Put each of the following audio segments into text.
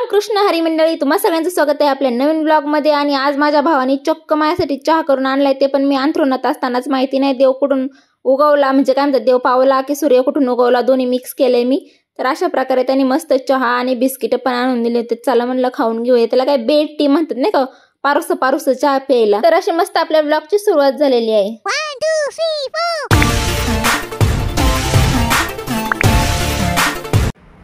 रामकृष्ण हरी मंडळी, तुम्हा सगळ्यांचं स्वागत आहे आपल्या नवीन ब्लॉग मध्ये। आणि आज माझ्या भावाने चक्क माझ्यासाठी चहा करून आणलाय, ते पण मी अंथरुणात असतानाच। माहिती नाही देव कुठून उगवला, म्हणजे काय म्हणतात देव पावला की सूर्य कुठून उगवला, दोन्ही मिक्स केलंय मी। तर अशा प्रकारे त्यांनी मस्त चहा आणि बिस्किट पण आणून दिले, ते चला म्हणलं खाऊन घेऊया। त्याला काय बेड टी म्हणतात नाही का, पारुस पारुस चहा प्यायला। तर अशी मस्त आपल्या ब्लॉगची सुरुवात झालेली आहे। 1 2 3 4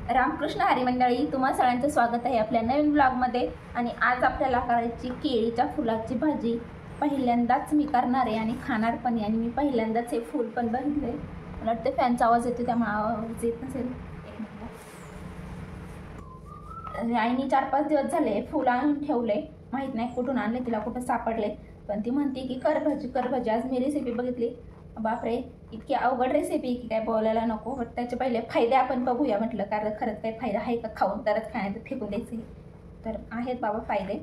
रामकृष्ण हरी मंडळी, तुम्हा सगळ्यांचं स्वागत आहे आपल्या नवीन ब्लॉग मध्ये। आणि आज आपल्याला करायची केळीच्या फुलाची भाजी। पहिल्यांदाच मी करणार आहे आणि खाणार पण आहे, आणि मी पहिल्यांदाच हे फूल पण बघितले। मला वाटतं फॅनचा आवाज येतो, त्यामुळे आवाज येत नसेल। आईने 4-5 दिवस झाले फुल आणून ठेवले, माहित नाही कुठून आणले, तिला कुठं सापडले, पण ती म्हणते की कर भाजी। आज मी रेसिपी बघितली, बापरे इतकी अवघड रेसिपी की काय बोलायला नको। बट त्याचे पहिले फायदे आपण बघूया म्हटलं, कारण खरंच काही फायदा आहे का, खाऊन तरच खाण्याचं फेकून द्यायचे तर आहेत बाबा फायदे।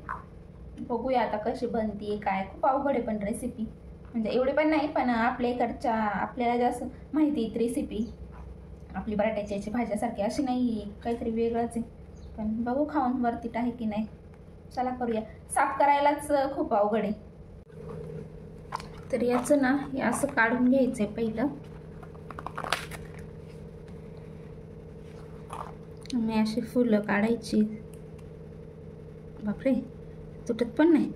बघूया आता कशी बनते काय। खूप अवघड आहे पण रेसिपी, म्हणजे एवढी पण नाही, पण आपल्या इकडच्या आपल्याला जास्त माहिती रेसिपी आपली बटाट्याची याची भाज्यासारखी अशी नाही, काहीतरी वेगळंच आहे। पण बघू खाऊन वरतीट आहे की नाही। चला करूया। साफ करायलाच खूप अवघड आहे। तर याचं ना हे असं काढून घ्यायचंय पहिलं। मी अशी फुलं काढायची, बापरे तुटत पण नाही।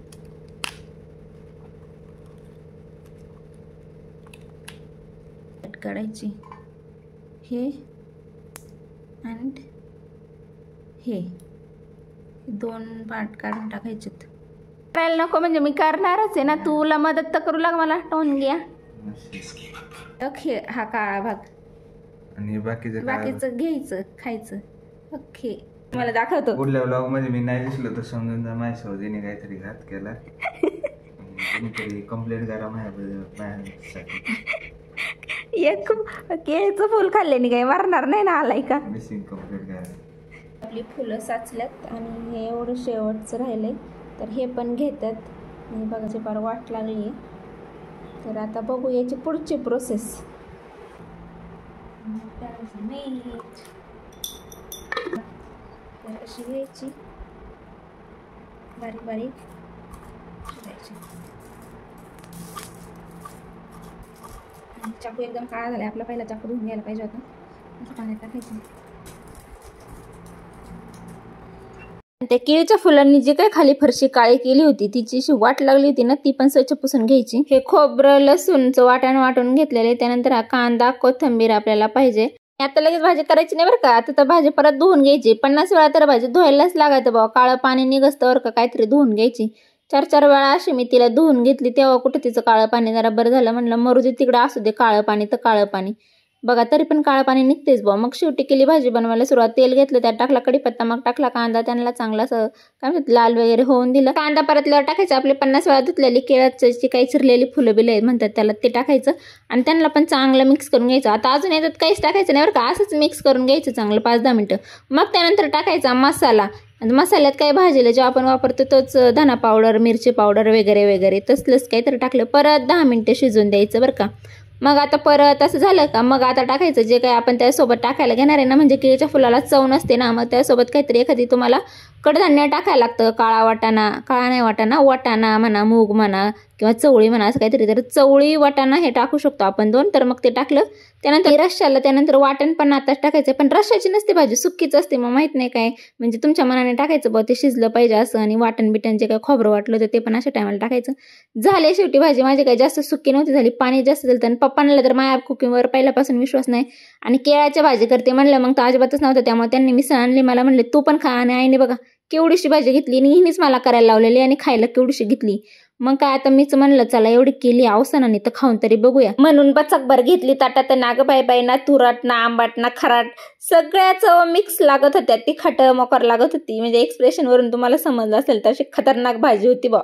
कट काढायची, हे आणि हे 2 पार्ट काढून टाकायचे। करायला नको म्हणजे मी करणारच आहे ना, तुला मदत तर करू लाग मला। टोन घ्या ओके, हा काळा भाग आणि बाकीचं घ्यायचं खायचं। ओके मला दाखवतो पुढल्या ब्लॉग मध्ये मी नाही दिसलो तर समजून जा माझ्या सौदीने काहीतरी घात केला। कोणीतरी कंप्लेंट करा माझ्यासाठी। एक केळीचं फुल खाल्ल्याने काही मारणार नाही ना, आलाय का मिसिंग कंप्लेंट करा। आपली फुलं साचल्यात आणि हे एवढं शेवटचं राहिलंय, तर हे पण घेतात। आणि बघायची फार वाट लागली, तर आता बघू याची पुढची प्रोसेस। अशी घ्यायची, बारीक बारीक करायची। चाकू एकदम काळा झाला आपला, पहिला चाकू धुवून घ्यायला पाहिजे होता। असं पाण्यात टाकायचं। त्या केळीच्या फुलांनी जी काय खाली फरशी काळी केली होती, तिची अशी वाट लागली होती ना, ती पण स्वच्छ पुसून घ्यायची। हे खोबरं लसूणचं वाटून घेतलेले। त्यानंतर हा कांदा कोथिंबीर आपल्याला पाहिजे। आता लगेच भाजी करायची नाही बरं का, आता तर भाजी परत धुवून घ्यायची। 50 वेळा तर भाजी धुवायलाच लागायचं बाबा, काळं पाणी निघसतं बरं का, काहीतरी धुवून घ्यायची। 4-4 वेळा अशी मी तिला धुवून घेतली, तेव्हा कुठं तिचं काळं पाणी जरा बरं झालं। म्हणलं मरू दे तिकडं, असू दे काळं पाणी तर काळं पाणी, बघा तरी पण काळं पाणी निघतेच बा। मग शेवटी केली भाजी बनवायला सुरुवात। तेल घेतलं, त्यात टाकला कढीपत्ता, मग टाकला कांदा, त्यांना चांगला असं काय म्हणतात लाल वगैरे होऊन दिलं। कांदा परतल्यावर टाकायचं आपले 50 वेळा धुतलेली केळाची काही चिरलेली फुलं बिलं म्हणतात त्याला, ते टाकायचं आणि त्यांना पण चांगलं मिक्स करून घ्यायचं। आता अजून याच्यात काहीच टाकायचं नाही बरं का, असंच मिक्स करून घ्यायचं चांगलं 5-10 मिनिटं। मग त्यानंतर टाकायचा मसाला। मसाल्यात काय भाजीला जेव्हा आपण वापरतो तोच धना पावडर, मिरची पावडर वगैरे वगैरे तसलंच काहीतरी टाकलं। परत 10 मिनिटं शिजवून द्यायचं बरं का। मग आता परत असं झालं का, मग आता टाकायचं जे काय आपण त्यासोबत टाकायला घेणार आहे ना, म्हणजे केळीच्या फुलाला चव नसते ना, मग त्यासोबत काहीतरी एखादी तुम्हाला कडधान्य टाकायला लागतं। काळा नाही वाटाणा म्हणा, मूग म्हणा किंवा चवळी म्हणा, असं काहीतरी। तर चवळी वाटाणा हे टाकू शकतो आपण 2, तर मग ते टाकलं। त्यानंतर रश्शाला त्यानंतर वाटण पण आताच टाकायचं, पण रश्शाची नसते भाजी, सुक्कीच असते। मग माहित नाही काय, म्हणजे तुमच्या मनाने टाकायचं बघ, ते शिजलं पाहिजे असं। आणि वाटण बिटण जे काय खोबरं वाटलं होतं ते पण अशा टायमाला टाकायचं। झाले शेवटी भाजी माझी काही जास्त सुक्की नव्हती झाली, पाणी जास्त झालं। आणि पप्पांना तर माझ्या कुकिंगवर पहिल्यापासून विश्वास नाही, आणि केळाच्या भाजी करते म्हणलं मग तर अजिबातच नव्हतं। त्यामुळे त्यांनी मिसळ आणली, मला म्हणले तू पण खा। आणि आईने बघा केवढीशी भाजी घेतली, आणि हिनेच मला करायला लावलेली आणि खायला केवढीशी घेतली। मग काय आता मीच म्हणलं चला एवढी केली अवसानाने तर खाऊन तरी बघूया, म्हणून बचकभर घेतली ताटात। नाग बाई ना तुरट ना आंबट ना खराट, सगळ्याच मिक्स लागत होत्या। तिखट मोकर लागत होती, म्हणजे एक्सप्रेशन वरून तुम्हाला समजलं असेल तशी खतरनाक भाजी होती बा।